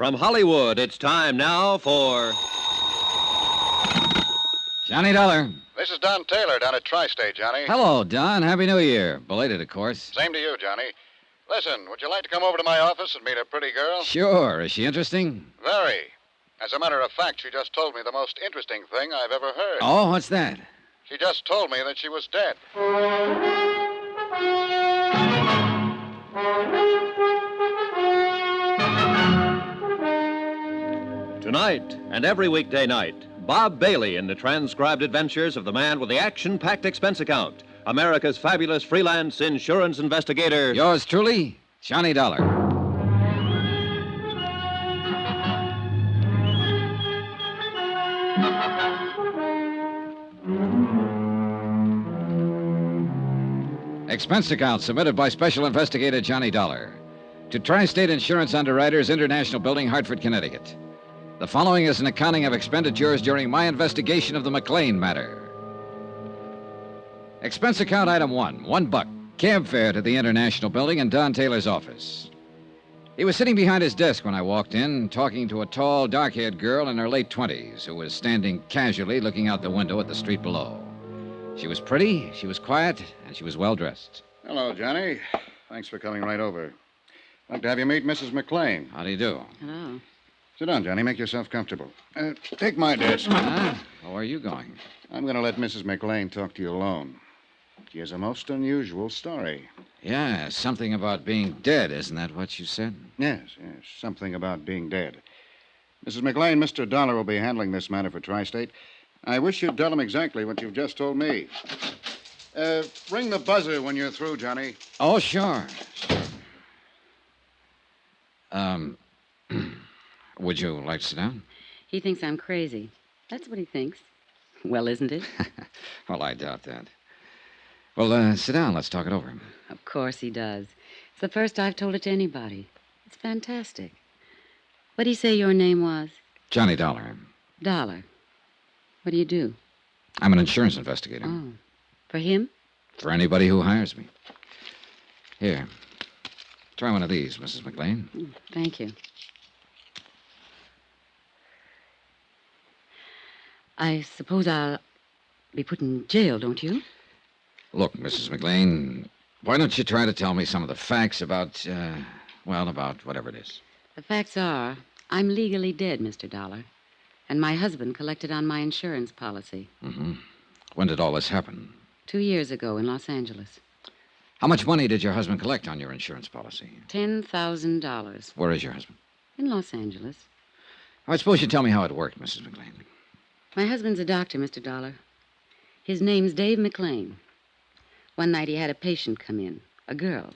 From Hollywood, it's time now for... Johnny Dollar. This is Don Taylor down at Tri-State, Johnny. Hello, Don. Happy New Year. Belated, of course. Same to you, Johnny. Listen, would you like to come over to my office and meet a pretty girl? Sure. Is she interesting? Very. As a matter of fact, she just told me the most interesting thing I've ever heard. Oh, what's that? She just told me that she was dead. Tonight and every weekday night, Bob Bailey in the transcribed adventures of the man with the action-packed expense account, America's fabulous freelance insurance investigator. Yours truly, Johnny Dollar. Expense account submitted by Special Investigator Johnny Dollar to Tri-State Insurance Underwriters, International Building, Hartford, Connecticut. The following is an accounting of expenditures during my investigation of the McClain Matter. Expense account item $1, cab fare to the International Building in Don Taylor's office. He was sitting behind his desk when I walked in, talking to a tall, dark-haired girl in her late 20s who was standing casually looking out the window at the street below. She was pretty, she was quiet, and she was well-dressed. Hello, Johnny. Thanks for coming right over. I'd like to have you meet Mrs. McClain. How do you do? Hello. Sit down, Johnny. Make yourself comfortable. Take my desk. Where are you going? I'm going to let Mrs. McClain talk to you alone. She has a most unusual story. Yeah, something about being dead, isn't that what you said? Yes, something about being dead. Mrs. McClain, Mr. Dollar will be handling this matter for Tri-State. I wish you'd tell him exactly what you've just told me. Ring the buzzer when you're through, Johnny. Oh, sure. Would you like to sit down? He thinks I'm crazy. That's what he thinks. Well, isn't it? Well, I doubt that. Well, sit down. Let's talk it over. Of course he does. It's the first I've told it to anybody. It's fantastic. What'd he say your name was? Johnny Dollar. Dollar. What do you do? I'm an insurance investigator. Oh. For him? For anybody who hires me. Here. Try one of these, Mrs. McClain. Thank you. I suppose I'll be put in jail, don't you? Look, Mrs. McClain, why don't you try to tell me some of the facts about, about whatever it is. The facts are, I'm legally dead, Mr. Dollar. And my husband collected on my insurance policy. Mm-hmm. When did all this happen? 2 years ago in Los Angeles. How much money did your husband collect on your insurance policy? $10,000. Where is your husband? In Los Angeles. I suppose you tell me how it worked, Mrs. McClain. My husband's a doctor, Mr. Dollar. His name's Dave McClain. One night he had a patient come in, a girl.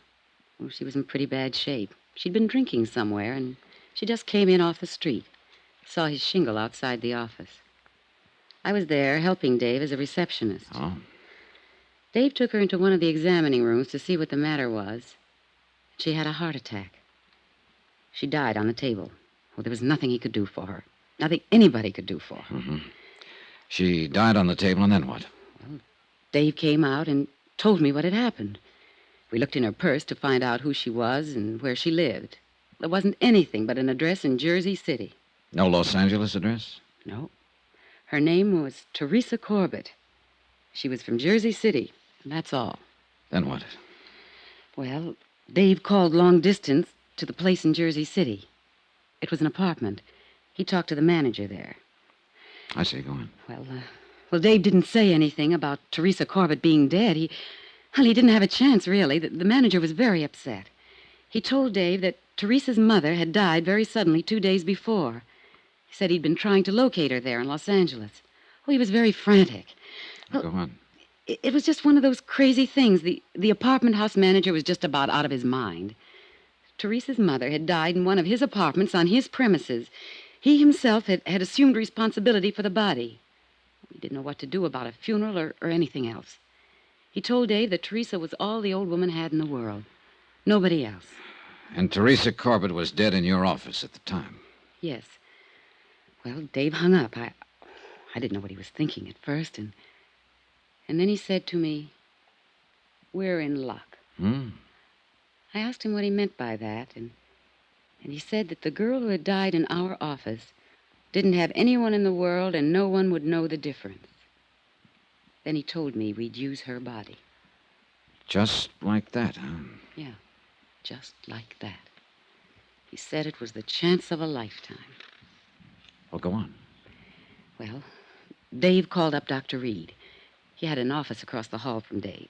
Oh, she was in pretty bad shape. She'd been drinking somewhere, and she just came in off the street. Saw his shingle outside the office. I was there helping Dave as a receptionist. Oh. Dave took her into one of the examining rooms to see what the matter was. She had a heart attack. She died on the table. Well, there was nothing he could do for her. Nothing anybody could do for her. Mm-hmm. She died on the table, and then what? Well, Dave came out and told me what had happened. We looked in her purse to find out who she was and where she lived. There wasn't anything but an address in Jersey City. No Los Angeles address? No. Her name was Teresa Corbett. She was from Jersey City, and that's all. Then what? Well, Dave called long distance to the place in Jersey City. It was an apartment. He talked to the manager there. I see. Go on. Well, Dave didn't say anything about Teresa Corbett being dead. He didn't have a chance, really. The manager was very upset. He told Dave that Teresa's mother had died very suddenly 2 days before. He said he'd been trying to locate her there in Los Angeles. Oh, he was very frantic. Well, go on. It was just one of those crazy things. The apartment house manager was just about out of his mind. Teresa's mother had died in one of his apartments on his premises. He himself had assumed responsibility for the body. He didn't know what to do about a funeral or anything else. He told Dave that Teresa was all the old woman had in the world. Nobody else. And Teresa Corbett was dead in your office at the time? Yes. Well, Dave hung up. I didn't know what he was thinking at first, and then he said to me, "We're in luck." Hmm. I asked him what he meant by that, and And he said that the girl who had died in our office didn't have anyone in the world and no one would know the difference. Then he told me we'd use her body. Just like that, huh? Yeah, just like that. He said it was the chance of a lifetime. Well, go on. Well, Dave called up Dr. Reed. He had an office across the hall from Dave.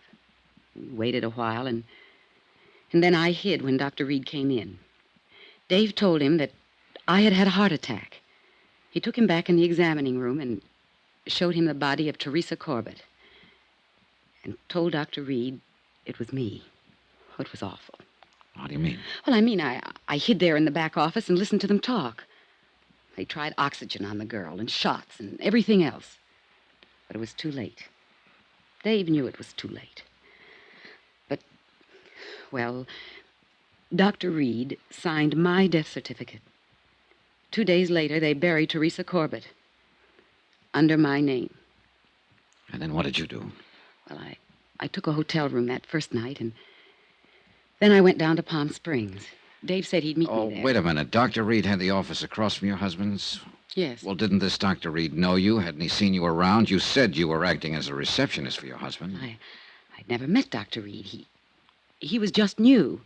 We waited a while, and then I hid when Dr. Reed came in. Dave told him that I had had a heart attack. He took him back in the examining room and showed him the body of Teresa Corbett and told Dr. Reed it was me. Oh, it was awful. How do you mean? Well, I mean, I hid there in the back office and listened to them talk. They tried oxygen on the girl and shots and everything else. But it was too late. Dave knew it was too late. But, well, Dr. Reed signed my death certificate. 2 days later, they buried Teresa Corbett under my name. And then what did you do? Well, I took a hotel room that first night, and then I went down to Palm Springs. Dave said he'd meet me there. Oh, wait a minute. Dr. Reed had the office across from your husband's? Yes. Well, didn't this Dr. Reed know you? Hadn't he seen you around? You said you were acting as a receptionist for your husband. I'd never met Dr. Reed. He was just new.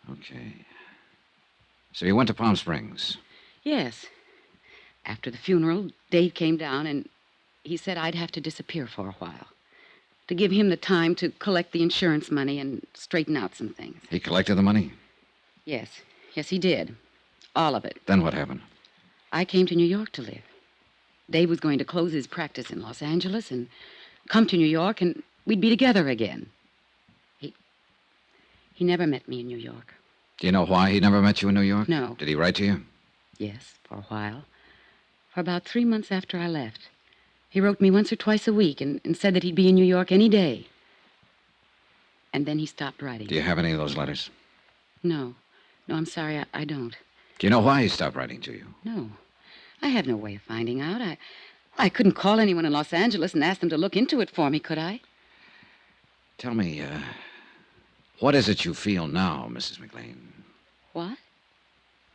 Okay. So you went to Palm Springs? Yes. After the funeral, Dave came down, and he said I'd have to disappear for a while, to give him the time to collect the insurance money and straighten out some things. He collected the money? Yes. Yes, he did. All of it. Then what happened? I came to New York to live. Dave was going to close his practice in Los Angeles and come to New York, and we'd be together again. He never met me in New York. Do you know why he never met you in New York? No. Did he write to you? Yes, for a while. For about 3 months after I left. He wrote me once or twice a week and said that he'd be in New York any day. And then he stopped writing. Do you have any of those letters? No. No, I'm sorry, I don't. Do you know why he stopped writing to you? No. I have no way of finding out. I couldn't call anyone in Los Angeles and ask them to look into it for me, could I? Tell me, what is it you feel now, Mrs. McClain? What?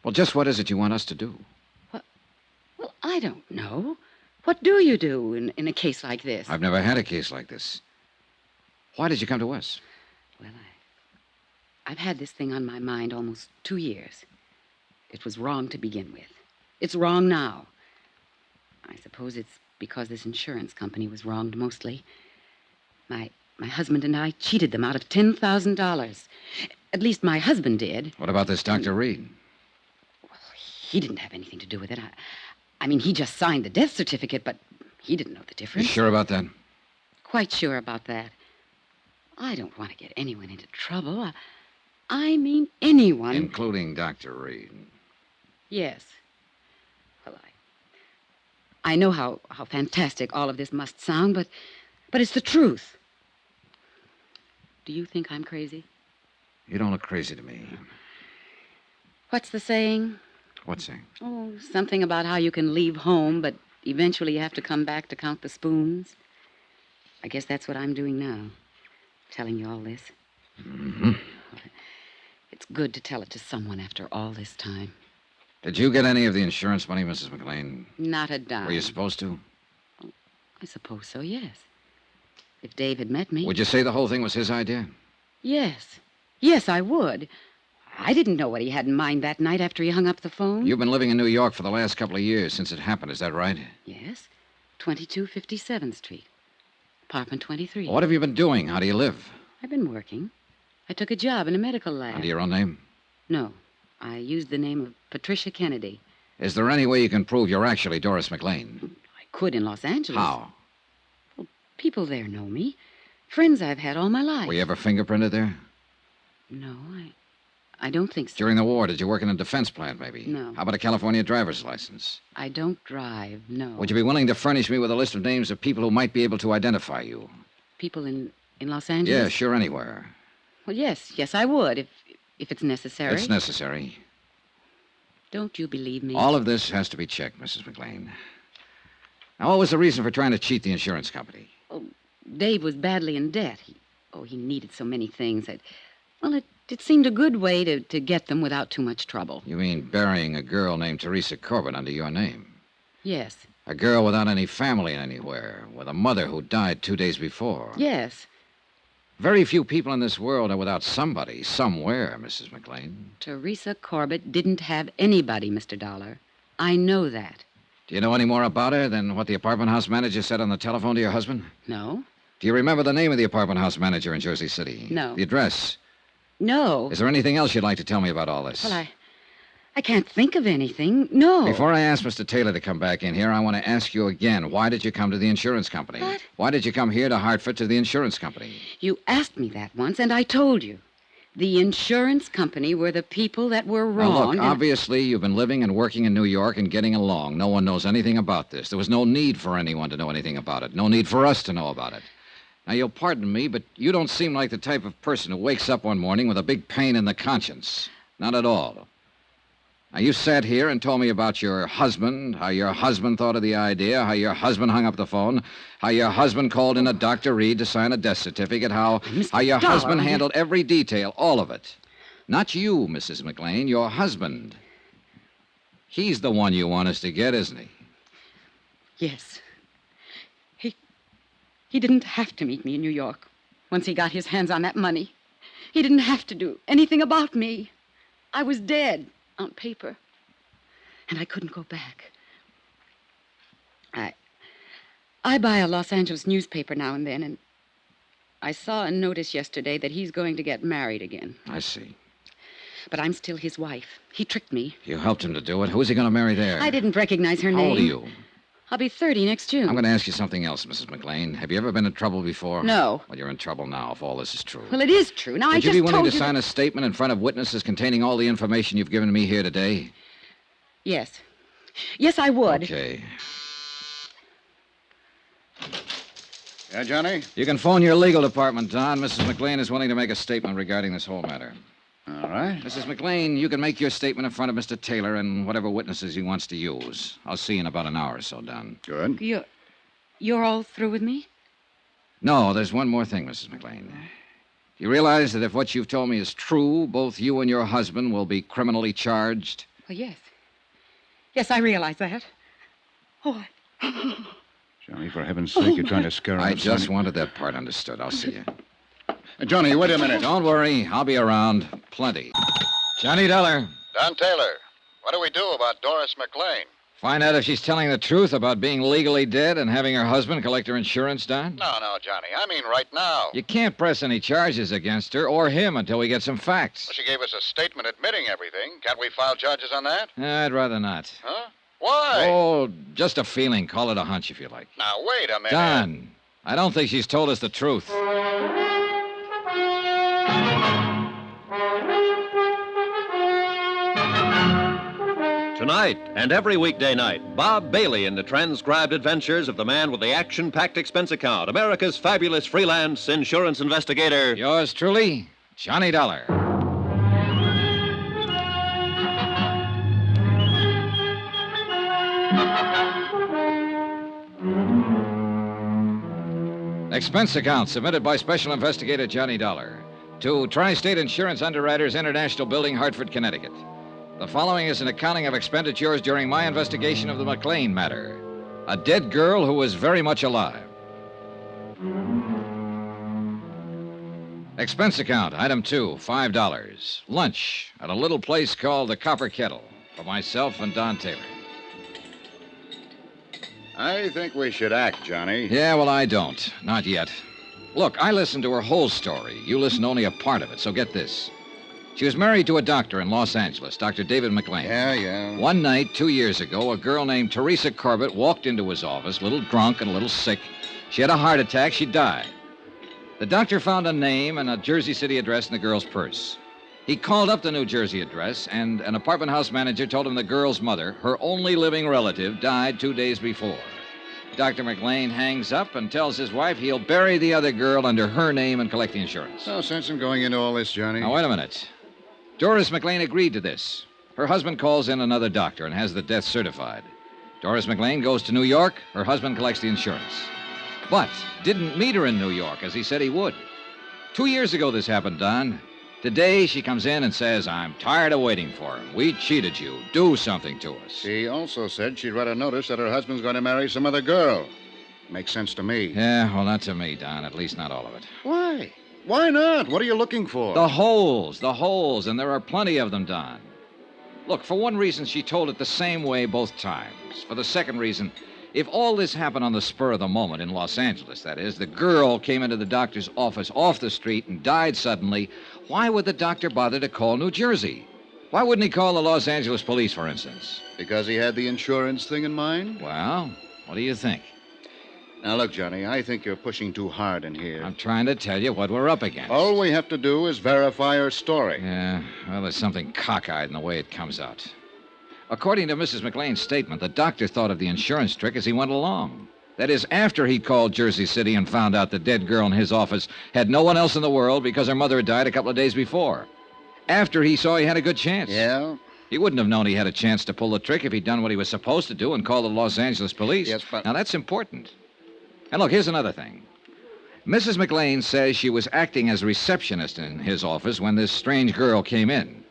Well, just what is it you want us to do? Well, I don't know. What do you do in a case like this? I've never had a case like this. Why did you come to us? Well, I've had this thing on my mind almost 2 years. It was wrong to begin with. It's wrong now. I suppose it's because this insurance company was wronged mostly. My husband and I cheated them out of $10,000. At least my husband did. What about this Dr. Reed? Well, he didn't have anything to do with it. I mean, he just signed the death certificate, but he didn't know the You difference. sure about that? Quite sure about that. I don't want to get anyone into trouble. I mean anyone. Including Dr. Reed. Yes. Well, I know how fantastic all of this must sound, but it's the truth. Do you think I'm crazy? You don't look crazy to me. What's the saying? What's saying? Oh, something about how you can leave home, but eventually you have to come back to count the spoons. I guess that's what I'm doing now, telling you all this. Mm-hmm. It's good to tell it to someone after all this time. Did you get any of the insurance money, Mrs. McClain? Not a dime. Were you supposed to? Oh, I suppose so, yes. If Dave had met me. Would you say the whole thing was his idea? Yes. Yes, I would. I didn't know what he had in mind that night after he hung up the phone. You've been living in New York for the last couple of years since it happened, is that right? Yes. 2257th Street. Apartment 23. What have you been doing? How do you live? I've been working. I took a job in a medical lab. Under your own name? No. I used the name of Patricia Kennedy. Is there any way you can prove you're actually Doris McClain? I could in Los Angeles. How? Well, people there know me. Friends I've had all my life. Were you ever fingerprinted there? No, I don't think so. During the war, did you work in a defense plant, maybe? No. How about a California driver's license? I don't drive, no. Would you be willing to furnish me with a list of names of people who might be able to identify you? People in Los Angeles? Yeah, sure, anywhere. Well, yes, I would, if it's necessary. It's necessary. Don't you believe me? All of this has to be checked, Mrs. McClain. Now, what was the reason for trying to cheat the insurance company? Oh, Dave was badly in debt. He needed so many things. It seemed a good way to get them without too much trouble. You mean burying a girl named Teresa Corbett under your name? Yes. A girl without any family anywhere, with a mother who died 2 days before. Yes. Very few people in this world are without somebody, somewhere, Mrs. McClain. Teresa Corbett didn't have anybody, Mr. Dollar. I know that. Do you know any more about her than what the apartment house manager said on the telephone to your husband? No. Do you remember the name of the apartment house manager in Jersey City? No. The address? No. Is there anything else you'd like to tell me about all this? Well, I can't think of anything. No. Before I ask Mr. Taylor to come back in here, I want to ask you again, why did you come to the insurance company? What? Why did you come here to Hartford to the insurance company? You asked me that once, and I told you. The insurance company were the people that were wrong. Now, look, obviously you've been living and working in New York and getting along. No one knows anything about this. There was no need for anyone to know anything about it. No need for us to know about it. Now, you'll pardon me, but you don't seem like the type of person who wakes up one morning with a big pain in the conscience. Not at all. Now, you sat here and told me about your husband, how your husband thought of the idea, how your husband hung up the phone, how your husband called in a Dr. Reed to sign a death certificate, how your husband handled every detail, all of it. Not you, Mrs. McClain, your husband. He's the one you want us to get, isn't he? Yes. He didn't have to meet me in New York once he got his hands on that money. He didn't have to do anything about me. I was dead on paper, and I couldn't go back. I buy a Los Angeles newspaper now and then, and I saw a notice yesterday that he's going to get married again. I see. But I'm still his wife. He tricked me. You helped him to do it. Who's he going to marry there? I didn't recognize her name. How old are you? I'll be 30 next June. I'm going to ask you something else, Mrs. McClain. Have you ever been in trouble before? No. Well, you're in trouble now, if all this is true. Well, it is true. Now, I just told you... Would you be willing to sign a statement in front of witnesses containing all the information you've given me here today? Yes. Yes, I would. Okay. Yeah, Johnny? You can phone your legal department, Don. Mrs. McClain is willing to make a statement regarding this whole matter. All right. Mrs. McClain, you can make your statement in front of Mr. Taylor and whatever witnesses he wants to use. I'll see you in about an hour or so, Don. Good. You're all through with me? No, there's one more thing, Mrs. McClain. You realize that if what you've told me is true, both you and your husband will be criminally charged? Well, yes. Yes, I realize that. Oh, Johnny, for heaven's sake, you're trying to scare him. I just wanted that part understood. I'll see you. Johnny, wait a minute. Don't worry. I'll be around. Plenty. Johnny Dollar. Don Taylor, what do we do about Doris McClain? Find out if she's telling the truth about being legally dead and having her husband collect her insurance, Don? No, Johnny. I mean right now. You can't press any charges against her or him until we get some facts. Well, she gave us a statement admitting everything. Can't we file charges on that? I'd rather not. Huh? Why? Oh, just a feeling. Call it a hunch if you like. Now, wait a minute. Don, I don't think she's told us the truth. Tonight and every weekday night, Bob Bailey in the transcribed adventures of the man with the action-packed expense account, America's fabulous freelance insurance investigator. Yours truly, Johnny Dollar. Expense account submitted by Special Investigator Johnny Dollar to Tri-State Insurance Underwriters International Building, Hartford, Connecticut. The following is an accounting of expenditures during my investigation of the McClain matter. A dead girl who was very much alive. Expense account, item 2, $5. Lunch at a little place called the Copper Kettle for myself and Don Taylor. I think we should act, Johnny. Yeah, well, I don't. Not yet. Look, I listened to her whole story. You listened only a part of it, so get this. She was married to a doctor in Los Angeles, Dr. David McClain. Yeah. One night, 2 years ago, a girl named Teresa Corbett walked into his office, a little drunk and a little sick. She had a heart attack. She died. The doctor found a name and a Jersey City address in the girl's purse. He called up the New Jersey address, and an apartment house manager told him the girl's mother, her only living relative, died 2 days before. Dr. McClain hangs up and tells his wife he'll bury the other girl under her name and collect the insurance. No sense in going into all this, Johnny. Now, wait a minute. Doris McClain agreed to this. Her husband calls in another doctor and has the death certified. Doris McClain goes to New York. Her husband collects the insurance. But didn't meet her in New York, as he said he would. 2 years ago this happened, Don. Today, she comes in and says, I'm tired of waiting for him. We cheated you. Do something to us. She also said she'd read a notice that her husband's going to marry some other girl. Makes sense to me. Yeah, well, not to me, Don. At least not all of it. Why? Why not? What are you looking for? The holes, and there are plenty of them, Don. Look, for one reason, she told it the same way both times. For the second reason, if all this happened on the spur of the moment in Los Angeles, that is, the girl came into the doctor's office off the street and died suddenly, why would the doctor bother to call New Jersey? Why wouldn't he call the Los Angeles police, for instance? Because he had the insurance thing in mind? Well, what do you think? Now, look, Johnny, I think you're pushing too hard in here. I'm trying to tell you what we're up against. All we have to do is verify her story. Yeah, well, there's something cockeyed in the way it comes out. According to Mrs. McClain's statement, the doctor thought of the insurance trick as he went along. That is, after he called Jersey City and found out the dead girl in his office had no one else in the world because her mother had died a couple of days before. After he saw he had a good chance. Yeah? He wouldn't have known he had a chance to pull the trick if he'd done what he was supposed to do and called the Los Angeles police. Yes, but... Now, that's important. And look, here's another thing. Mrs. McClain says she was acting as receptionist in his office when this strange girl came in.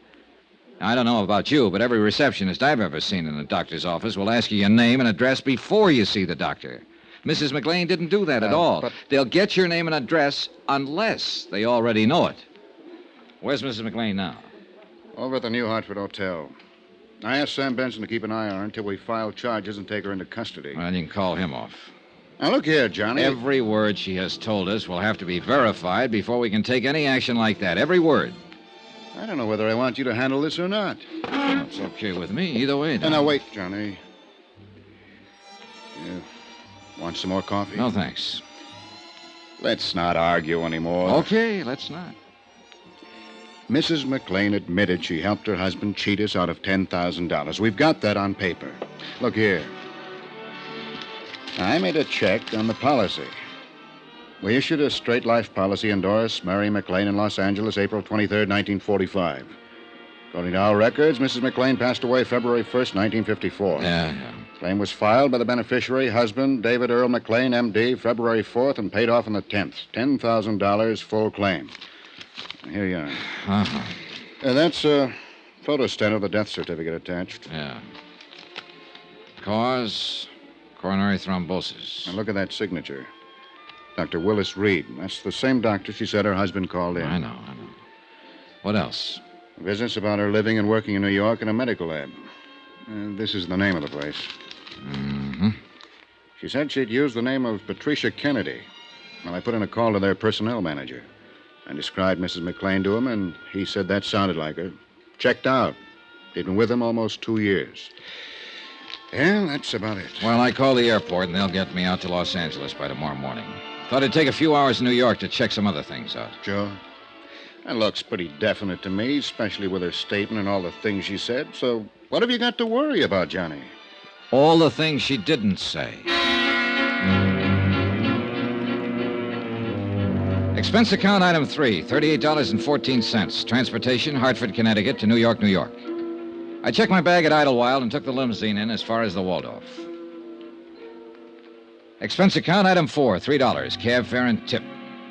Now, I don't know about you, but every receptionist I've ever seen in a doctor's office will ask you your name and address before you see the doctor. Mrs. McClain didn't do that at all. But... They'll get your name and address unless they already know it. Where's Mrs. McClain now? Over at the New Hartford Hotel. I asked Sam Benson to keep an eye on her until we file charges and take her into custody. Well, you can call him off. Now, look here, Johnny. Every word she has told us will have to be verified before we can take any action like that. Every word. I don't know whether I want you to handle this or not. It's okay with me. Either way, Don. Now, wait, Johnny. You want some more coffee? No, thanks. Let's not argue anymore. Okay, let's not. Mrs. McClain admitted she helped her husband cheat us out of $10,000. We've got that on paper. Look here. I made a check on the policy. We issued a straight life policy endorsed Mary McClain in Los Angeles, April 23rd, 1945. According to our records, Mrs. McClain passed away February 1st, 1954. Yeah. Claim was filed by the beneficiary, husband, David Earl McClain, M.D., February 4th, and paid off on the 10th. $10,000 full claim. Here you are. Uh-huh. That's a photostat of the death certificate attached. Yeah. Cause, coronary thrombosis. Now look at that signature. Dr. Willis Reed. That's the same doctor she said her husband called in. I know. What else? Business about her living and working in New York in a medical lab. This is the name of the place. Mm-hmm. She said she'd used the name of Patricia Kennedy. Well, I put in a call to their personnel manager. I described Mrs. McClain to him, and he said that sounded like her. Checked out. They'd been with him almost 2 years. Yeah, that's about it. Well, I called the airport, and they'll get me out to Los Angeles by tomorrow morning. Thought it'd take a few hours in New York to check some other things out. Sure. That looks pretty definite to me, especially with her statement and all the things she said. So what have you got to worry about, Johnny? All the things she didn't say. Expense account item 3, $38.14. Transportation, Hartford, Connecticut to New York, New York. I checked my bag at Idlewild and took the limousine in as far as the Waldorf. Expense account item 4, $3, cab fare and tip.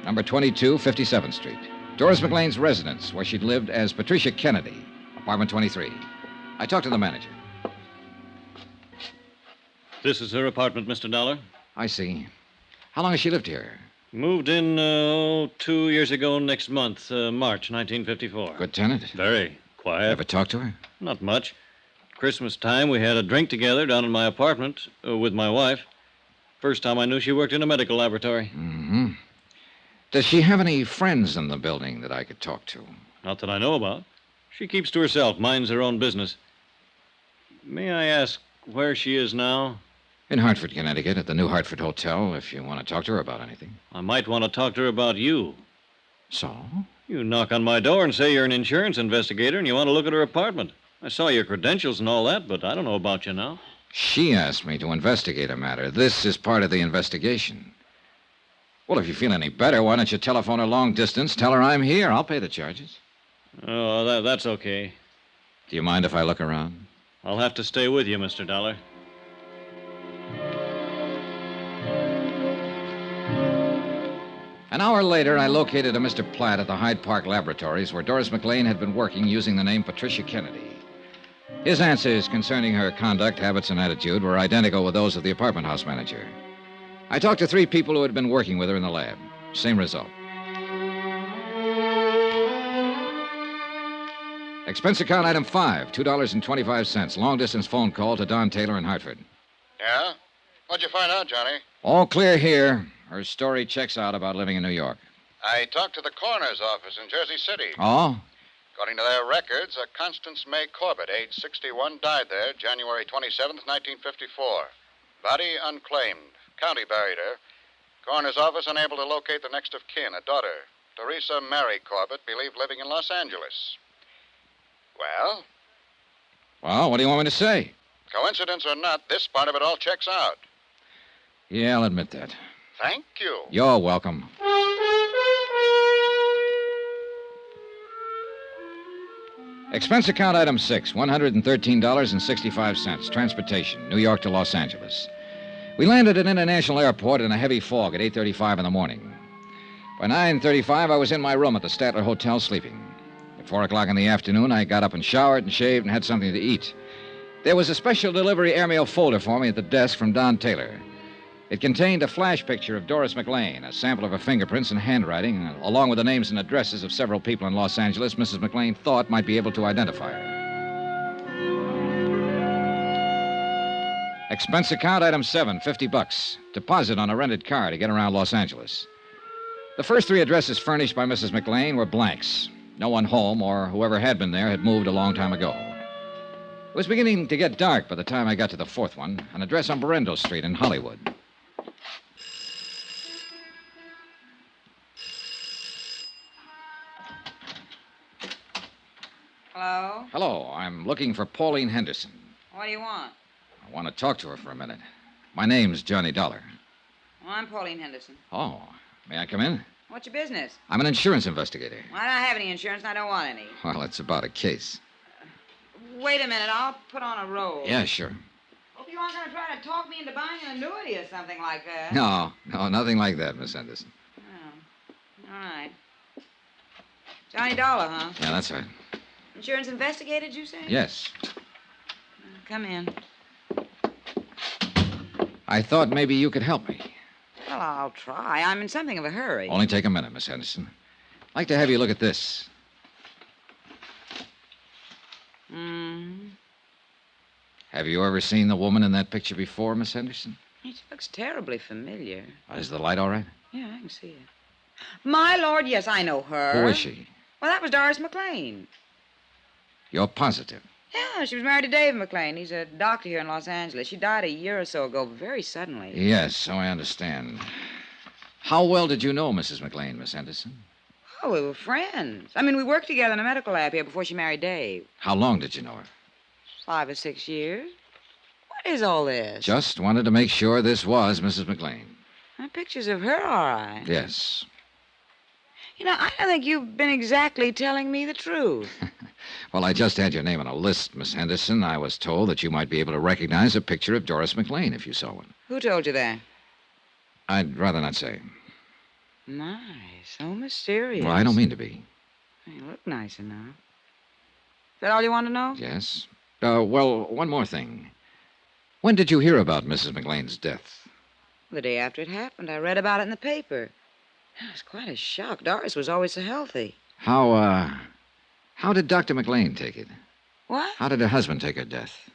Number 22, 57th Street. Doris McClain's residence, where she'd lived as Patricia Kennedy, apartment 23. I talked to the manager. This is her apartment, Mr. Dollar. I see. How long has she lived here? Moved in, 2 years ago next month, March 1954. Good tenant. Very quiet. Ever talk to her? Not much. Christmas time, we had a drink together down in my apartment with my wife. First time I knew she worked in a medical laboratory. Mm-hmm. Does she have any friends in the building that I could talk to? Not that I know about. She keeps to herself, minds her own business. May I ask where she is now? In Hartford, Connecticut, at the New Hartford Hotel, if you want to talk to her about anything. I might want to talk to her about you. So? You knock on my door and say you're an insurance investigator and you want to look at her apartment. I saw your credentials and all that, but I don't know about you now. She asked me to investigate a matter. This is part of the investigation. Well, if you feel any better, why don't you telephone her long distance, tell her I'm here. I'll pay the charges. Oh, that's okay. Do you mind if I look around? I'll have to stay with you, Mr. Dollar. An hour later, I located a Mr. Platt at the Hyde Park Laboratories where Doris McClain had been working using the name Patricia Kennedy. His answers concerning her conduct, habits, and attitude were identical with those of the apartment house manager. I talked to 3 people who had been working with her in the lab. Same result. Expense account item 5, $2.25. Long-distance phone call to Don Taylor in Hartford. Yeah? What'd you find out, Johnny? All clear here. Her story checks out about living in New York. I talked to the coroner's office in Jersey City. Oh? According to their records, a Constance May Corbett, age 61, died there January 27th, 1954. Body unclaimed. County buried her. Coroner's office unable to locate the next of kin, a daughter, Teresa Mary Corbett, believed living in Los Angeles. Well? Well, what do you want me to say? Coincidence or not, this part of it all checks out. Yeah, I'll admit that. Thank you. You're welcome. Expense account item 6, $113.65. Transportation, New York to Los Angeles. We landed at International Airport in a heavy fog at 8:35 in the morning. By 9:35, I was in my room at the Statler Hotel sleeping. At 4 o'clock in the afternoon, I got up and showered and shaved and had something to eat. There was a special delivery airmail folder for me at the desk from Don Taylor. It contained a flash picture of Doris McClain, a sample of her fingerprints and handwriting, along with the names and addresses of several people in Los Angeles Mrs. McClain thought might be able to identify her. Expense account item 7, $50. Deposit on a rented car to get around Los Angeles. The first 3 addresses furnished by Mrs. McClain were blanks. No one home, or whoever had been there, had moved a long time ago. It was beginning to get dark by the time I got to the 4th one, an address on Berendo Street in Hollywood. Hello? Hello, I'm looking for Pauline Henderson. What do you want? I want to talk to her for a minute. My name's Johnny Dollar. Well, I'm Pauline Henderson. Oh, may I come in? What's your business? I'm an insurance investigator. Well, I don't have any insurance and I don't want any. Well, it's about a case. Wait a minute, I'll put on a roll. Yeah, sure. Hope you aren't going to try to talk me into buying an annuity or something like that. No, nothing like that, Miss Henderson. Oh, all right. Johnny Dollar, huh? Yeah, that's right. Insurance investigator, did you say? Yes. Come in. I thought maybe you could help me. Well, I'll try. I'm in something of a hurry. Only take a minute, Miss Henderson. I'd like to have you look at this. Have you ever seen the woman in that picture before, Miss Henderson? She looks terribly familiar. Is the light all right? Yeah, I can see it. My lord, yes, I know her. Who is she? Well, that was Doris McClain. You're positive? Yeah, she was married to Dave McClain. He's a doctor here in Los Angeles. She died a year or so ago, very suddenly. Yes, so I understand. How well did you know Mrs. McClain, Miss Henderson? Oh, we were friends. I mean, we worked together in a medical lab here before she married Dave. How long did you know her? 5 or 6 years. What is all this? Just wanted to make sure this was Mrs. McClain. Pictures of her, all right. Yes. You know, I don't think you've been exactly telling me the truth. Well, I just had your name on a list, Miss Henderson. I was told that you might be able to recognize a picture of Doris McClain if you saw one. Who told you that? I'd rather not say. My, so mysterious. Well, I don't mean to be. You look nice enough. Is that all you want to know? Yes. Well, one more thing. When did you hear about Mrs. McClain's death? The day after it happened. I read about it in the paper. It was quite a shock. Doris was always so healthy. How did Dr. McClain take it? What? How did her husband take her death?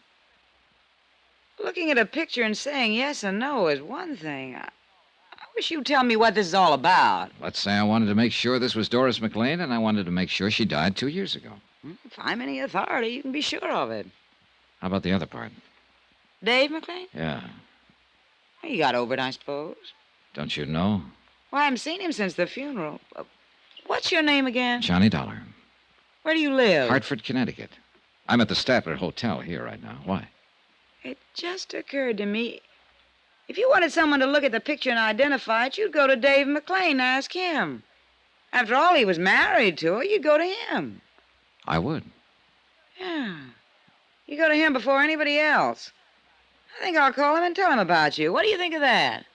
Looking at a picture and saying yes and no is one thing. I wish you'd tell me what this is all about. Let's say I wanted to make sure this was Doris McClain, and I wanted to make sure she died 2 years ago. If I'm any authority, you can be sure of it. How about the other part? Dave McClain? Yeah. Well, you got over it, I suppose. Don't you know? Well, I haven't seen him since the funeral. What's your name again? Johnny Dollar. Where do you live? Hartford, Connecticut. I'm at the Statler Hotel here right now. Why? It just occurred to me, if you wanted someone to look at the picture and identify it, you'd go to Dave McClain and ask him. After all, he was married to her. You'd go to him. I would. Yeah. You go to him before anybody else. I think I'll call him and tell him about you. What do you think of that?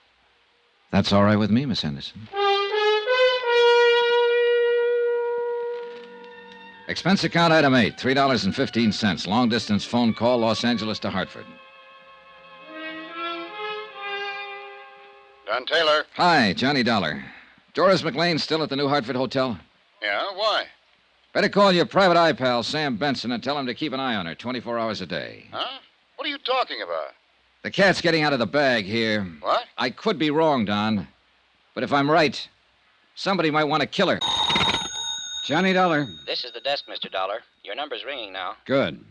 That's all right with me, Miss Henderson. Expense account item 8, $3.15. Long distance phone call, Los Angeles to Hartford. Don Taylor. Hi, Johnny Dollar. Doris McClain still at the New Hartford Hotel? Yeah, why? Better call your private eye pal, Sam Benson, and tell him to keep an eye on her 24 hours a day. Huh? What are you talking about? The cat's getting out of the bag here. What? I could be wrong, Don. But if I'm right, somebody might want to kill her. Johnny Dollar. This is the desk, Mr. Dollar. Your number's ringing now. Good.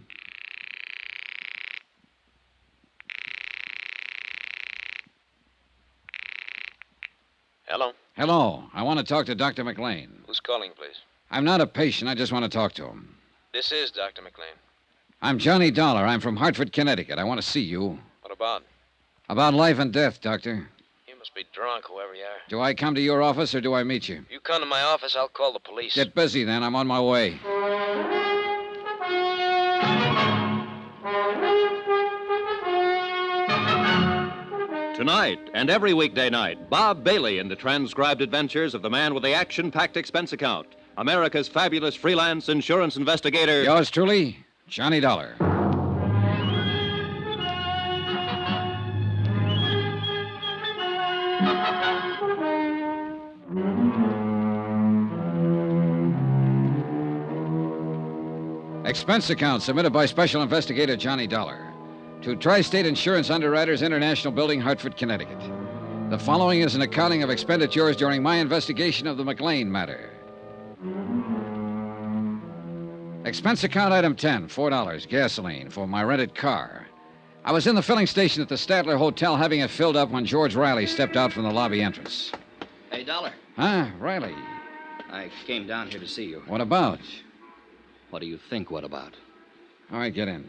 Hello? Hello. I want to talk to Dr. McClain. Who's calling, please? I'm not a patient. I just want to talk to him. This is Dr. McClain. I'm Johnny Dollar. I'm from Hartford, Connecticut. I want to see you. What about? About life and death, Doctor. You must be drunk, whoever you are. Do I come to your office or do I meet you? If you come to my office, I'll call the police. Get busy then. I'm on my way. Tonight and every weekday night, Bob Bailey in the transcribed adventures of the man with the action-packed expense account, America's fabulous freelance insurance investigator. Yours truly, Johnny Dollar. Expense account submitted by Special Investigator Johnny Dollar to Tri-State Insurance Underwriters International Building, Hartford, Connecticut. The following is an accounting of expenditures during my investigation of the McClain Matter. Expense account item 10, $4, gasoline for my rented car. I was in the filling station at the Statler Hotel having it filled up when George Riley stepped out from the lobby entrance. Hey, Dollar. Huh, Riley? I came down here to see you. What about? What do you think, what about? All right, get in.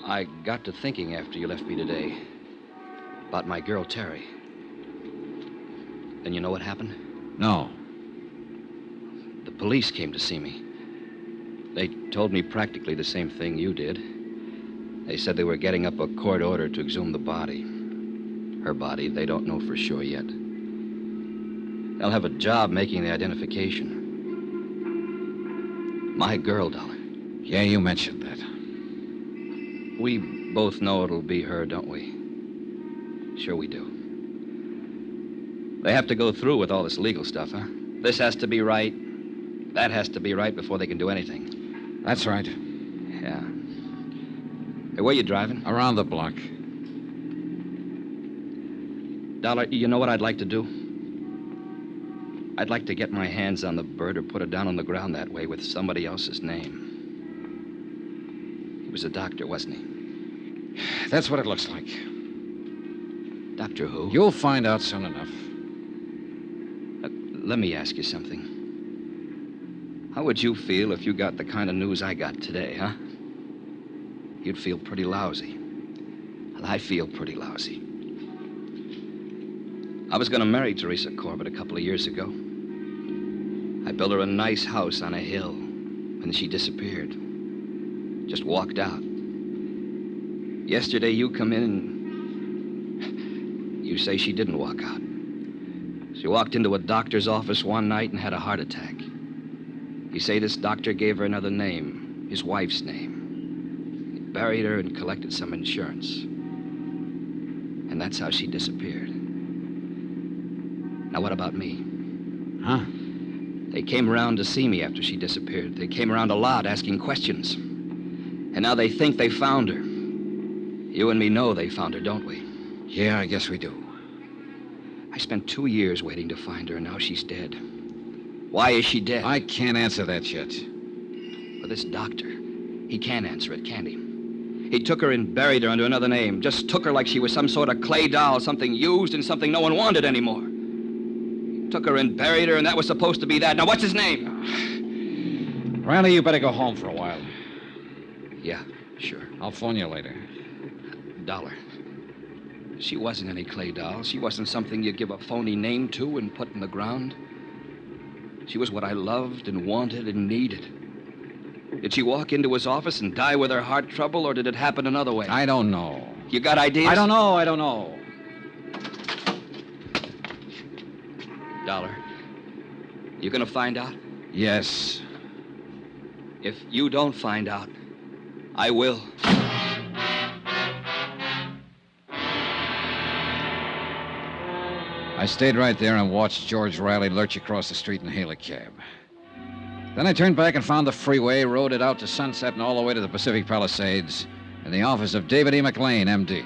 I got to thinking after you left me today about my girl, Terry. And you know what happened? No. The police came to see me. They told me practically the same thing you did. They said they were getting up a court order to exhume the body. Her body, they don't know for sure yet. They'll have a job making the identification. My girl, Dollar. Yeah, you mentioned that. We both know it'll be her, don't we? Sure we do. They have to go through with all this legal stuff, huh? This has to be right. That has to be right before they can do anything. That's right. Yeah. Hey, where you driving? Around the block. Dollar, you know what I'd like to do? I'd like to get my hands on the bird or put it down on the ground that way with somebody else's name. He was a doctor, wasn't he? That's what it looks like. Doctor who? You'll find out soon enough. Let me ask you something. How would you feel if you got the kind of news I got today, huh? You'd feel pretty lousy. Well, I feel pretty lousy. I was going to marry Teresa Corbett a couple of years ago. I built her a nice house on a hill, and she disappeared. Just walked out. Yesterday, you come in and you say she didn't walk out. She walked into a doctor's office one night and had a heart attack. You say this doctor gave her another name, his wife's name. He buried her and collected some insurance. And that's how she disappeared. Now, what about me? Huh? They came around to see me after she disappeared. They came around a lot asking questions. And now they think they found her. You and me know they found her, don't we? Yeah, I guess we do. I spent 2 years waiting to find her, and now she's dead. Why is she dead? I can't answer that yet. Well, this doctor, he can't answer it, can he? He took her and buried her under another name. Just took her like she was some sort of clay doll, something used and something no one wanted anymore. He took her and buried her, and that was supposed to be that. Now, what's his name? Riley, you better go home for a while. Yeah, sure. I'll phone you later. Dollar. She wasn't any clay doll. She wasn't something you give a phony name to and put in the ground. She was what I loved and wanted and needed. Did she walk into his office and die with her heart trouble, or did it happen another way? I don't know. You got ideas? I don't know. Dollar, you gonna find out? Yes. If you don't find out, I will. I stayed right there and watched George Riley lurch across the street and hail a cab. Then I turned back and found the freeway, rode it out to Sunset and all the way to the Pacific Palisades in the office of David E. McClain, M.D.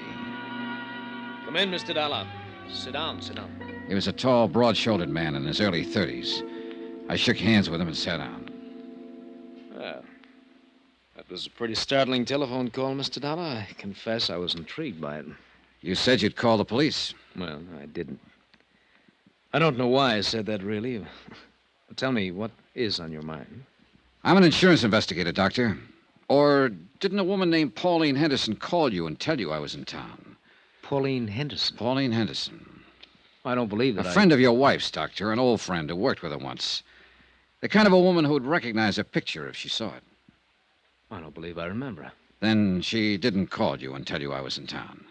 Come in, Mr. Dollar. Sit down, sit down. He was a tall, broad-shouldered man in his early 30s. I shook hands with him and sat down. Well, that was a pretty startling telephone call, Mr. Dollar. I confess I was intrigued by it. You said you'd call the police. Well, I didn't. I don't know why I said that, really. Tell me, what is on your mind? I'm an insurance investigator, Doctor. Or didn't a woman named Pauline Henderson call you and tell you I was in town? Pauline Henderson? Pauline Henderson. I don't believe A that friend of your wife's, Doctor, an old friend who worked with her once. The kind of a woman who would recognize a picture if she saw it. I don't believe I remember her. Then she didn't call you and tell you I was in town.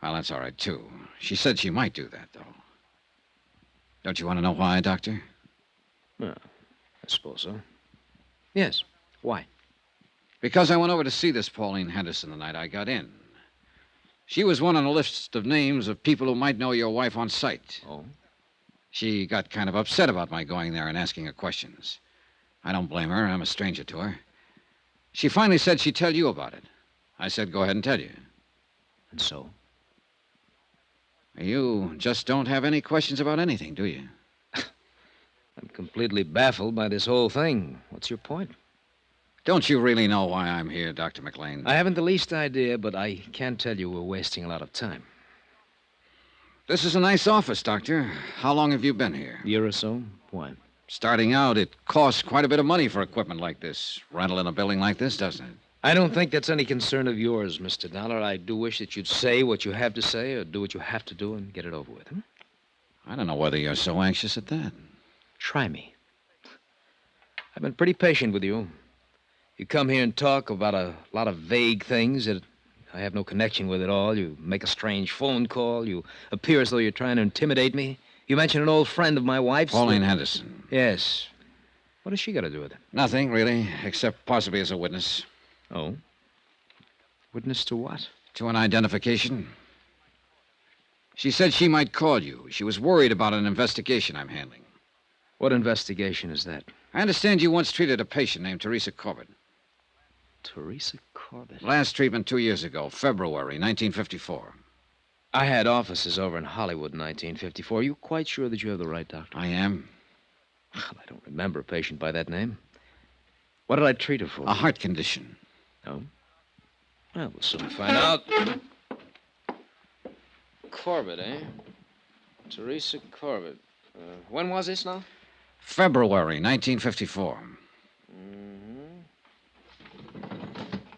Well, that's all right, too. She said she might do that, though. Don't you want to know why, Doctor? Well, I suppose so. Yes. Why? Because I went over to see this Pauline Henderson the night I got in. She was one on a list of names of people who might know your wife on sight. Oh? She got kind of upset about my going there and asking her questions. I don't blame her. I'm a stranger to her. She finally said she'd tell you about it. I said, go ahead and tell you. And so? You just don't have any questions about anything, do you? I'm completely baffled by this whole thing. What's your point? Don't you really know why I'm here, Dr. McClain? I haven't the least idea, but I can't tell you we're wasting a lot of time. This is a nice office, Doctor. How long have you been here? A year or so? Why? Starting out, it costs quite a bit of money for equipment like this. Rental in a building like this, doesn't it? I don't think that's any concern of yours, Mr. Dollar. I do wish that you'd say what you have to say or do what you have to do and get it over with. I don't know whether you're so anxious at that. Try me. I've been pretty patient with you. You come here and talk about a lot of vague things that I have no connection with at all. You make a strange phone call. You appear as though you're trying to intimidate me. You mention an old friend of my wife's. Pauline Henderson. Yes. What has she got to do with it? Nothing, really, except possibly as a witness. Oh? Witness to what? To an identification. She said she might call you. She was worried about an investigation I'm handling. What investigation is that? I understand you once treated a patient named Teresa Corbett. Teresa Corbett? Last treatment 2 years ago, February 1954. I had offices over in Hollywood in 1954. Are you quite sure that you have the right doctor? I am. Well, I don't remember a patient by that name. What did I treat her for? A heart condition. Oh? Well, we'll soon find out. Corbett, eh? Teresa Corbett. When was this now? February 1954.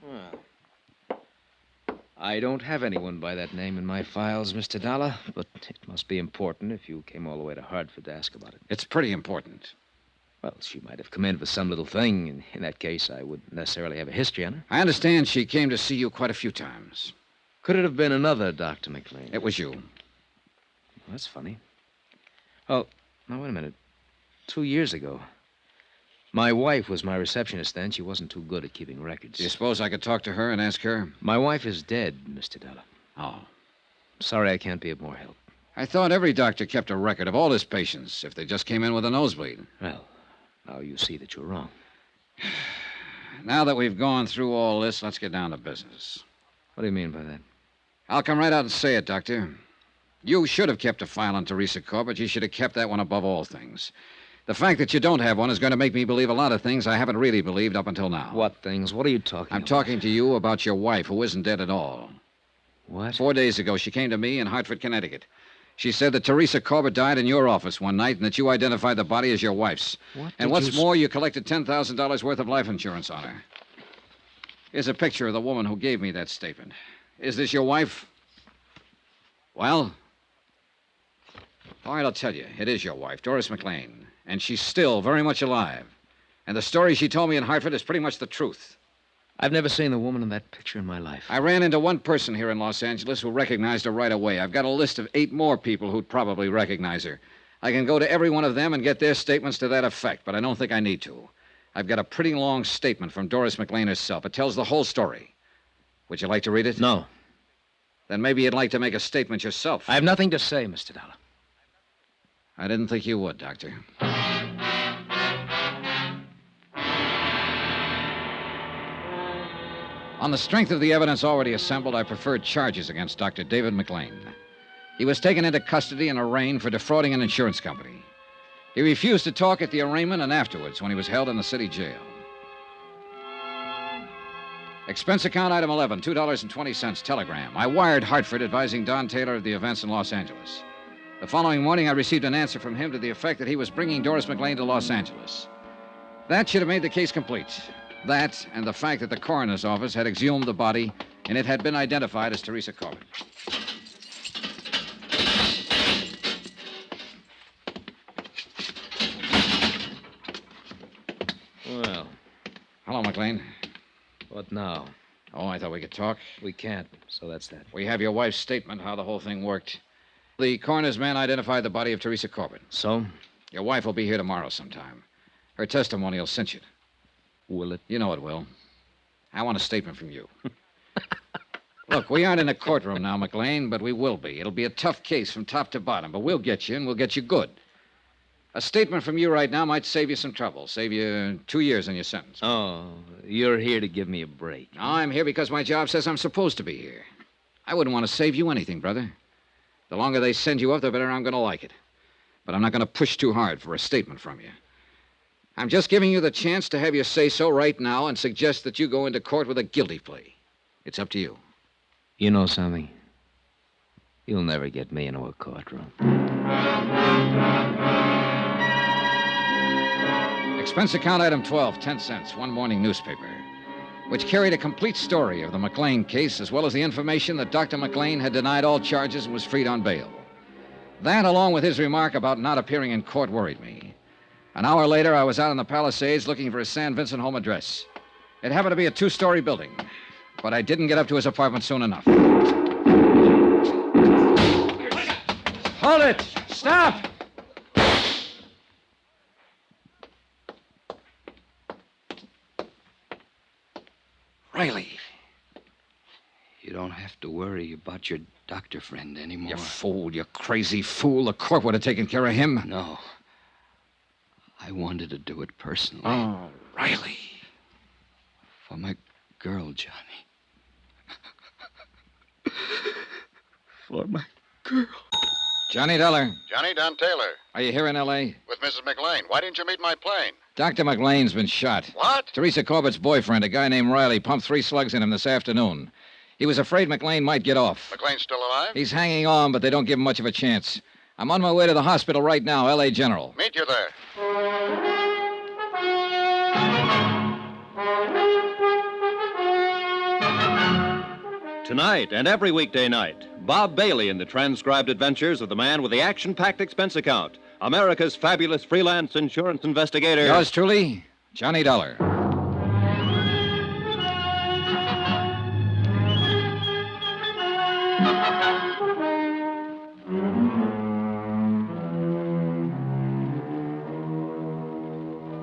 Well, I don't have anyone by that name in my files, Mr. Dollar, but it must be important if you came all the way to Hartford to ask about it. It's pretty important. Well, she might have come in for some little thing, and in that case, I wouldn't necessarily have a history on her. I understand she came to see you quite a few times. Could it have been another Dr. McClain? It was you. Well, that's funny. Oh, now, wait a minute. 2 years ago. My wife was my receptionist then. She wasn't too good at keeping records. Do you suppose I could talk to her and ask her? My wife is dead, Mr. Dollar. Oh. Sorry I can't be of more help. I thought every doctor kept a record of all his patients if they just came in with a nosebleed. Well, now you see that you're wrong. Now that we've gone through all this, let's get down to business. What do you mean by that? I'll come right out and say it, Doctor. You should have kept a file on Teresa Corbett. You should have kept that one above all things. The fact that you don't have one is going to make me believe a lot of things I haven't really believed up until now. What things? What are you talking about? I'm talking to you about your wife, who isn't dead at all. What? 4 days ago, she came to me in Hartford, Connecticut. She said that Teresa Corbett died in your office one night and that you identified the body as your wife's. What and did what's you... more, you collected $10,000 worth of life insurance on her. Here's a picture of the woman who gave me that statement. Is this your wife? Well? All right, I'll tell you. It is your wife, Doris McClain. And she's still very much alive. And the story she told me in Hartford is pretty much the truth. I've never seen the woman in that picture in my life. I ran into one person here in Los Angeles who recognized her right away. I've got a list of 8 more people who'd probably recognize her. I can go to every one of them and get their statements to that effect, but I don't think I need to. I've got a pretty long statement from Doris McClain herself. It tells the whole story. Would you like to read it? No. Then maybe you'd like to make a statement yourself. I have nothing to say, Mr. Dollar. I didn't think you would, Doctor. On the strength of the evidence already assembled, I preferred charges against Dr. David McClain. He was taken into custody and arraigned for defrauding an insurance company. He refused to talk at the arraignment and afterwards when he was held in the city jail. Expense account item 11, $2.20, telegram. I wired Hartford advising Don Taylor of the events in Los Angeles. The following morning, I received an answer from him to the effect that he was bringing Doris McClain to Los Angeles. That should have made the case complete. That and the fact that the coroner's office had exhumed the body and it had been identified as Teresa Corbett. Well. Hello, McClain. What now? Oh, I thought we could talk. We can't, so that's that. We have your wife's statement, how the whole thing worked. The coroner's man identified the body of Teresa Corbett. So? Your wife will be here tomorrow sometime. Her testimony will cinch it. Will it? You know it will. I want a statement from you. Look, we aren't in a courtroom now, McClain, but we will be. It'll be a tough case from top to bottom, but we'll get you, and we'll get you good. A statement from you right now might save you some trouble, save you 2 years on your sentence. Oh, you're here to give me a break. No, I'm here because my job says I'm supposed to be here. I wouldn't want to save you anything, brother. The longer they send you up, the better I'm going to like it. But I'm not going to push too hard for a statement from you. I'm just giving you the chance to have your say-so right now and suggest that you go into court with a guilty plea. It's up to you. You know something? You'll never get me into a courtroom. Expense account item 12, 10 cents, one morning newspaper, which carried a complete story of the McClain case as well as the information that Dr. McClain had denied all charges and was freed on bail. That, along with his remark about not appearing in court, worried me. An hour later, I was out in the Palisades looking for his San Vincent home address. It happened to be a 2-story building, but I didn't get up to his apartment soon enough. Hold it! Stop! Riley. You don't have to worry about your doctor friend anymore. You fool, you crazy fool. The court would have taken care of him. No. I wanted to do it personally. Oh, Riley. For my girl, Johnny. For my girl. Johnny Dollar. Johnny, Don Taylor. Are you here in L.A.? With Mrs. McClain. Why didn't you meet my plane? Dr. McClain's been shot. What? Teresa Corbett's boyfriend, a guy named Riley, pumped 3 slugs in him this afternoon. He was afraid McClain might get off. McClain's still alive? He's hanging on, but they don't give him much of a chance. I'm on my way to the hospital right now, L.A. General. Meet you there. Tonight and every weekday night, Bob Bailey in the transcribed adventures of the man with the action-packed expense account, America's fabulous freelance insurance investigator. Yours truly, Johnny Dollar.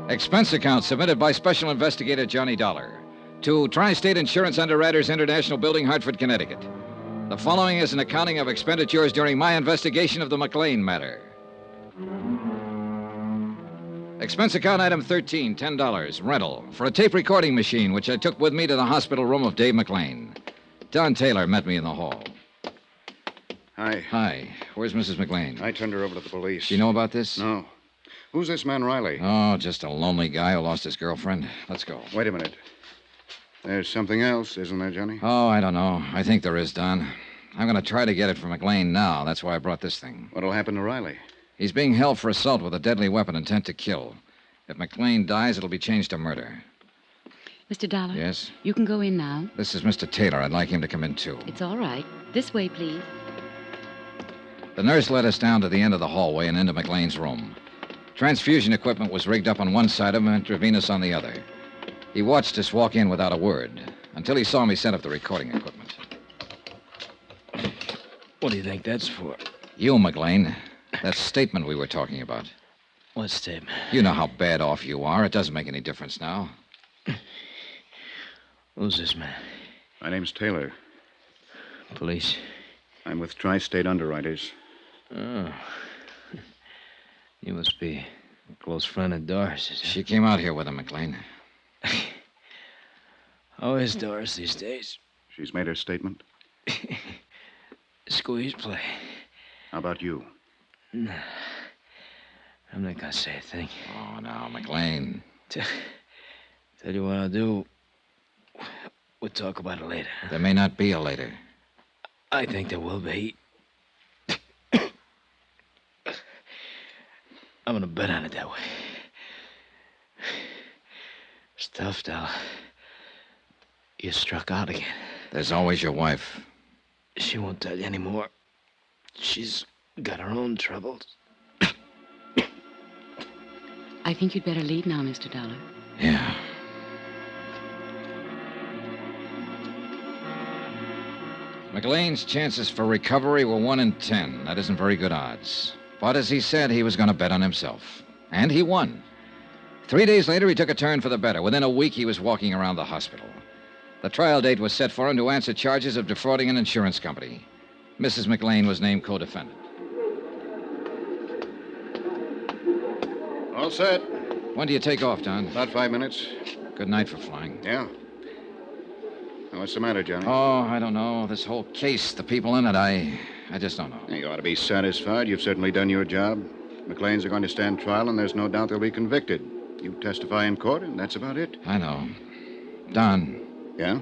Expense account submitted by Special Investigator Johnny Dollar to Tri-State Insurance Underwriters International Building, Hartford, Connecticut. The following is an accounting of expenditures during my investigation of the McClain matter. Expense account item 13, $10, rental, for a tape recording machine which I took with me to the hospital room of Dave McClain. Don Taylor met me in the hall. Hi. Hi. Where's Mrs. McClain? I turned her over to the police. Do you know about this? No. Who's this man, Riley? Oh, just a lonely guy who lost his girlfriend. Let's go. Wait a minute. There's something else, isn't there, Johnny? Oh, I don't know. I think there is, Don. I'm going to try to get it from McClain now. That's why I brought this thing. What'll happen to Riley? He's being held for assault with a deadly weapon intent to kill. If McClain dies, it'll be changed to murder. Mr. Dollar? Yes? You can go in now. This is Mr. Taylor. I'd like him to come in, too. It's all right. This way, please. The nurse led us down to the end of the hallway and into McClain's room. Transfusion equipment was rigged up on one side of him, intravenous on the other. He watched us walk in without a word, until he saw me set up the recording equipment. What do you think that's for? You, McClain. That statement we were talking about. What statement? You know how bad off you are. It doesn't make any difference now. Who's this man? My name's Taylor. Police? I'm with Tri-State Underwriters. Oh. You must be a close friend of Doris's. Huh? She came out here with him, McClain. How is Doris these days? She's made her statement. Squeeze play. How about you? No. I'm not gonna say a thing. Oh, now, McClain. Tell you what I'll do. We'll talk about it later. There may not be a later. I think there will be. I'm gonna bet on it that way. Stuffed out. You struck out again. There's always your wife. She won't tell you anymore. She's got her own troubles. I think you'd better leave now, Mr. Dollar. Yeah. McLean's chances for recovery were 1 in 10. That isn't very good odds. But as he said, he was going to bet on himself. And he won. 3 days later, he took a turn for the better. Within a week, he was walking around the hospital. The trial date was set for him to answer charges of defrauding an insurance company. Mrs. McClain was named co-defendant. All set. When do you take off, Don? About 5 minutes. Good night for flying. Yeah. Now, what's the matter, Johnny? Oh, I don't know. This whole case, the people in it, I just don't know. You ought to be satisfied. You've certainly done your job. McLean's are going to stand trial, and there's no doubt they'll be convicted. You testify in court, and that's about it. I know. Don. Yeah?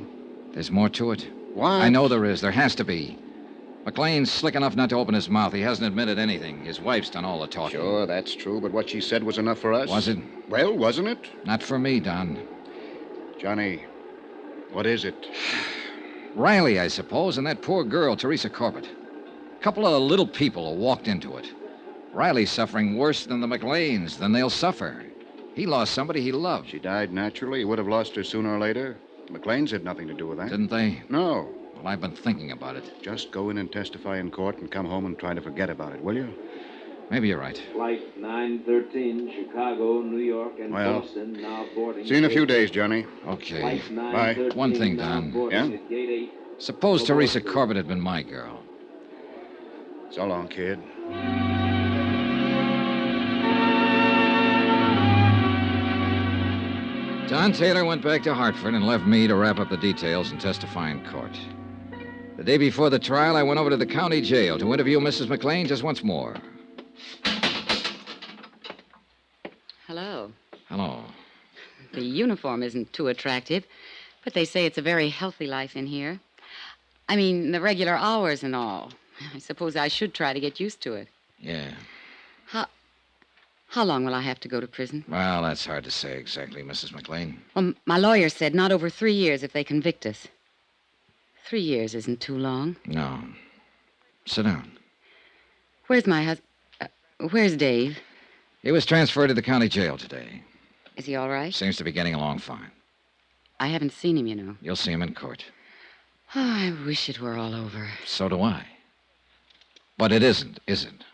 There's more to it. What? I know there is. There has to be. McLean's slick enough not to open his mouth. He hasn't admitted anything. His wife's done all the talking. Sure, that's true, but what she said was enough for us. Was it? Well, wasn't it? Not for me, Don. Johnny, what is it? Riley, I suppose, and that poor girl, Teresa Corbett. A couple of little people who walked into it. Riley's suffering worse than the McLeans, than they'll suffer. He lost somebody he loved. She died naturally. He would have lost her sooner or later. The McLeans had nothing to do with that. Didn't they? No. Well, I've been thinking about it. Just go in and testify in court and come home and try to forget about it, will you? Maybe you're right. Flight 913, Chicago, New York, and Boston, now boarding. See you in a few days, Johnny. Okay. Bye. One thing, Don. Yeah? Suppose Teresa Corbett had been my girl. So long, kid. Don Taylor went back to Hartford and left me to wrap up the details and testify in court. The day before the trial, I went over to the county jail to interview Mrs. McClain just once more. Hello. Hello. The uniform isn't too attractive, but they say it's a very healthy life in here. I mean, the regular hours and all. I suppose I should try to get used to it. Yeah. How long will I have to go to prison? Well, that's hard to say exactly, Mrs. McClain. Well, my lawyer said not over 3 years if they convict us. 3 years isn't too long. No. Sit down. Where's my husband? Where's Dave? He was transferred to the county jail today. Is he all right? Seems to be getting along fine. I haven't seen him, you know. You'll see him in court. Oh, I wish it were all over. So do I. But it isn't, is it?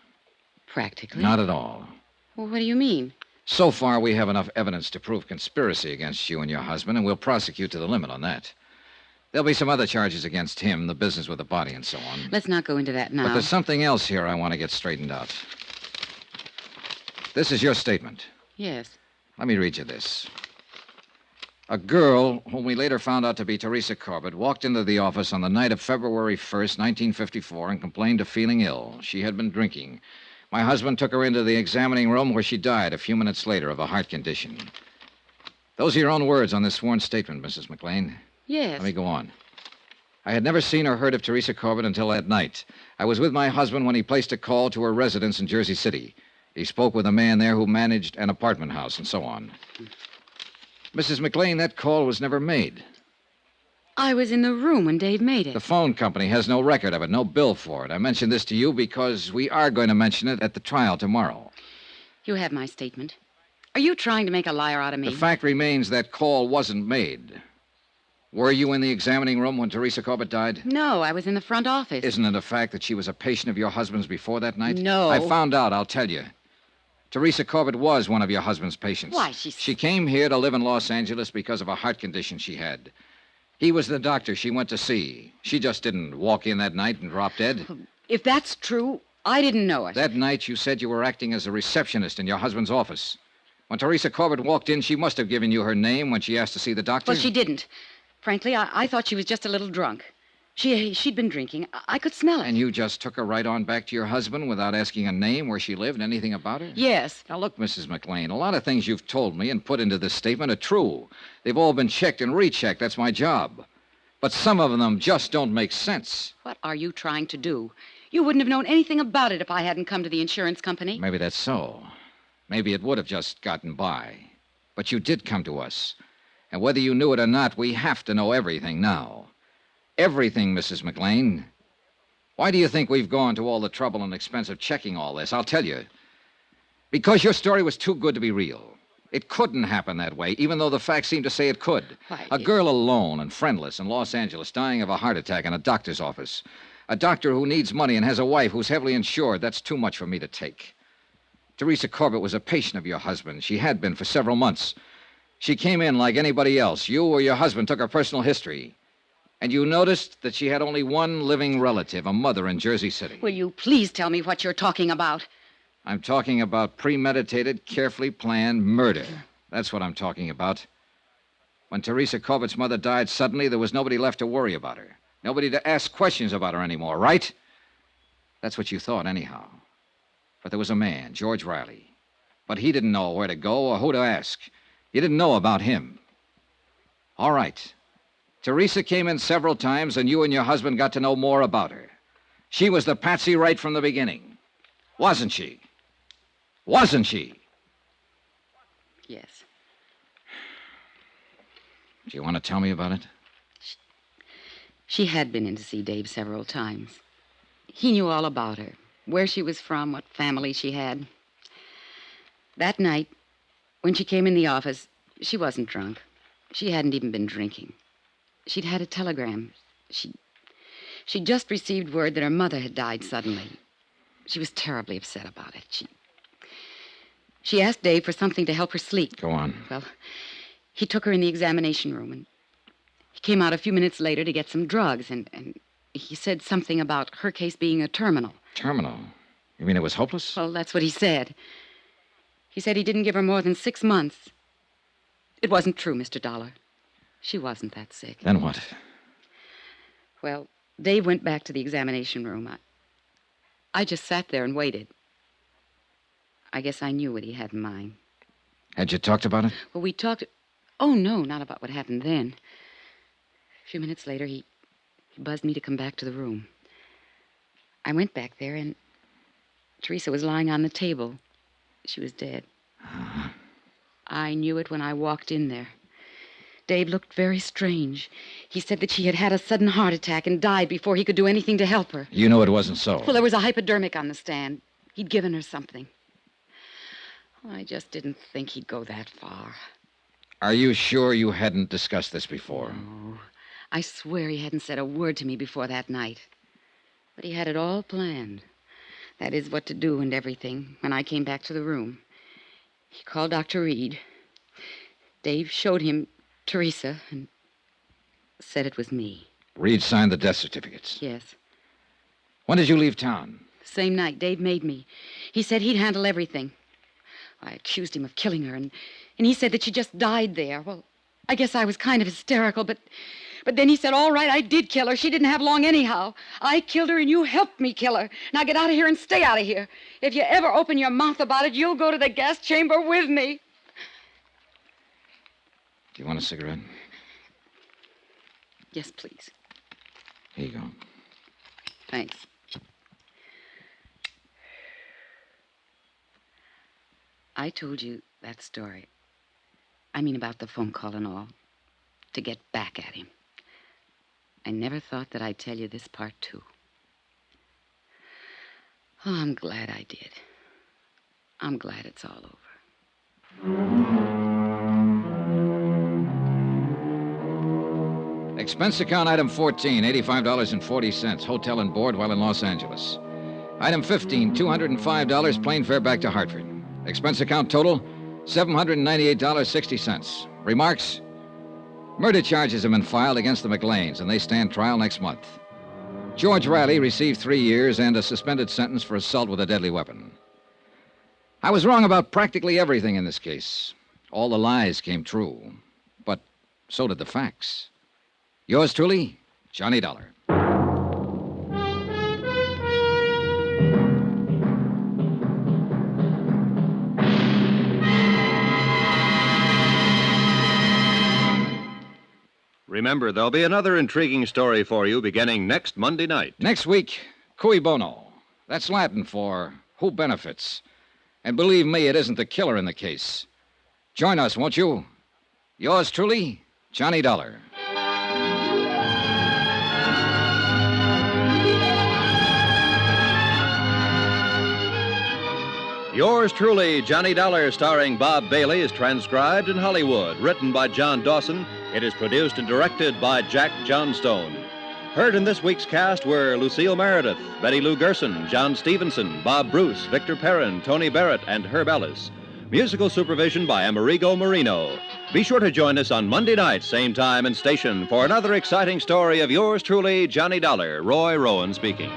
Practically. Not at all. Well, what do you mean? So far, we have enough evidence to prove conspiracy against you and your husband, and we'll prosecute to the limit on that. There'll be some other charges against him, the business with the body and so on. Let's not go into that now. But there's something else here I want to get straightened out. This is your statement. Yes. Let me read you this. A girl, whom we later found out to be Teresa Corbett, walked into the office on the night of February 1st, 1954, and complained of feeling ill. She had been drinking. My husband took her into the examining room where she died a few minutes later of a heart condition. Those are your own words on this sworn statement, Mrs. McClain. Yes. Let me go on. I had never seen or heard of Teresa Corbett until that night. I was with my husband when he placed a call to her residence in Jersey City. He spoke with a man there who managed an apartment house and so on. Mrs. McClain, that call was never made. I was in the room when Dave made it. The phone company has no record of it, no bill for it. I mentioned this to you because we are going to mention it at the trial tomorrow. You have my statement. Are you trying to make a liar out of me? The fact remains that call wasn't made. Were you in the examining room when Teresa Corbett died? No, I was in the front office. Isn't it a fact that she was a patient of your husband's before that night? No. I found out, I'll tell you. Teresa Corbett was one of your husband's patients. Why, She came here to live in Los Angeles because of a heart condition she had. He was the doctor she went to see. She just didn't walk in that night and drop dead. If that's true, I didn't know it. That night, you said you were acting as a receptionist in your husband's office. When Teresa Corbett walked in, she must have given you her name when she asked to see the doctor. Well, she didn't. Frankly, I thought she was just a little drunk. She'd been drinking. I could smell it. And you just took her right on back to your husband without asking a name, where she lived, anything about her? Yes. Now, look, Mrs. McClain, a lot of things you've told me and put into this statement are true. They've all been checked and rechecked. That's my job. But some of them just don't make sense. What are you trying to do? You wouldn't have known anything about it if I hadn't come to the insurance company. Maybe that's so. Maybe it would have just gotten by. But you did come to us. And whether you knew it or not, we have to know everything now. Everything, Mrs. McClain. Why do you think we've gone to all the trouble and expense of checking all this? I'll tell you. Because your story was too good to be real. It couldn't happen that way, even though the facts seem to say it could. A girl alone and friendless in Los Angeles dying of a heart attack in a doctor's office. A doctor who needs money and has a wife who's heavily insured. That's too much for me to take. Teresa Corbett was a patient of your husband. She had been for several months. She came in like anybody else. You or your husband took her personal history. And you noticed that she had only one living relative, a mother in Jersey City. Will you please tell me what you're talking about? I'm talking about premeditated, carefully planned murder. That's what I'm talking about. When Teresa Corbett's mother died suddenly, there was nobody left to worry about her. Nobody to ask questions about her anymore, right? That's what you thought, anyhow. But there was a man, George Riley. But he didn't know where to go or who to ask. You didn't know about him. All right. Teresa came in several times, and you and your husband got to know more about her. She was the patsy right from the beginning. Wasn't she? Wasn't she? Yes. Do you want to tell me about it? She had been in to see Dave several times. He knew all about her, where she was from, what family she had. That night, when she came in the office, she wasn't drunk. She hadn't even been drinking. She'd had a telegram. She'd just received word that her mother had died suddenly. She was terribly upset about it. She asked Dave for something to help her sleep. Go on. Well, he took her in the examination room, and he came out a few minutes later to get some drugs, and he said something about her case being a terminal. Terminal? You mean it was hopeless? Well, that's what he said. He said he didn't give her more than 6 months. It wasn't true, Mr. Dollar. She wasn't that sick. Then what? Well, Dave went back to the examination room. I just sat there and waited. I guess I knew what he had in mind. Had you talked about it? Well, we talked... Oh, no, not about what happened then. A few minutes later, he buzzed me to come back to the room. I went back there, and Teresa was lying on the table. She was dead. I knew it when I walked in there. Dave looked very strange. He said that she had had a sudden heart attack and died before he could do anything to help her. You know it wasn't so. Well, there was a hypodermic on the stand. He'd given her something. I just didn't think he'd go that far. Are you sure you hadn't discussed this before? No. I swear he hadn't said a word to me before that night. But he had it all planned. That is, what to do and everything, when I came back to the room. He called Dr. Reed. Dave showed him Teresa and said it was me. Reed signed the death certificates. Yes. When did you leave town? The same night Dave made me. He said he'd handle everything. I accused him of killing her, and he said that she just died there. Well, I guess I was kind of hysterical, but then he said, all right, I did kill her. She didn't have long anyhow. I killed her, and you helped me kill her. Now get out of here and stay out of here. If you ever open your mouth about it, you'll go to the gas chamber with me. Do you want a cigarette? Yes, please. Here you go. Thanks. I told you that story. I mean about the phone call and all. To get back at him. I never thought that I'd tell you this part, too. Oh, I'm glad I did. I'm glad it's all over. Expense account item 14, $85.40, hotel and board while in Los Angeles. Item 15, $205, plane fare back to Hartford. Expense account total, $798.60. Remarks? Murder charges have been filed against the McClains, and they stand trial next month. George Riley received 3 years and a suspended sentence for assault with a deadly weapon. I was wrong about practically everything in this case. All the lies came true, but so did the facts. Yours truly, Johnny Dollar. Remember, there'll be another intriguing story for you beginning next Monday night. Next week, cui bono. That's Latin for who benefits. And believe me, it isn't the killer in the case. Join us, won't you? Yours truly, Johnny Dollar. Yours truly, Johnny Dollar, starring Bob Bailey, is transcribed in Hollywood. Written by John Dawson. It is produced and directed by Jack Johnstone. Heard in this week's cast were Lucille Meredith, Betty Lou Gerson, John Stevenson, Bob Bruce, Victor Perrin, Tony Barrett, and Herb Ellis. Musical supervision by Amerigo Marino. Be sure to join us on Monday night, same time and station, for another exciting story of yours truly, Johnny Dollar. Roy Rowan speaking.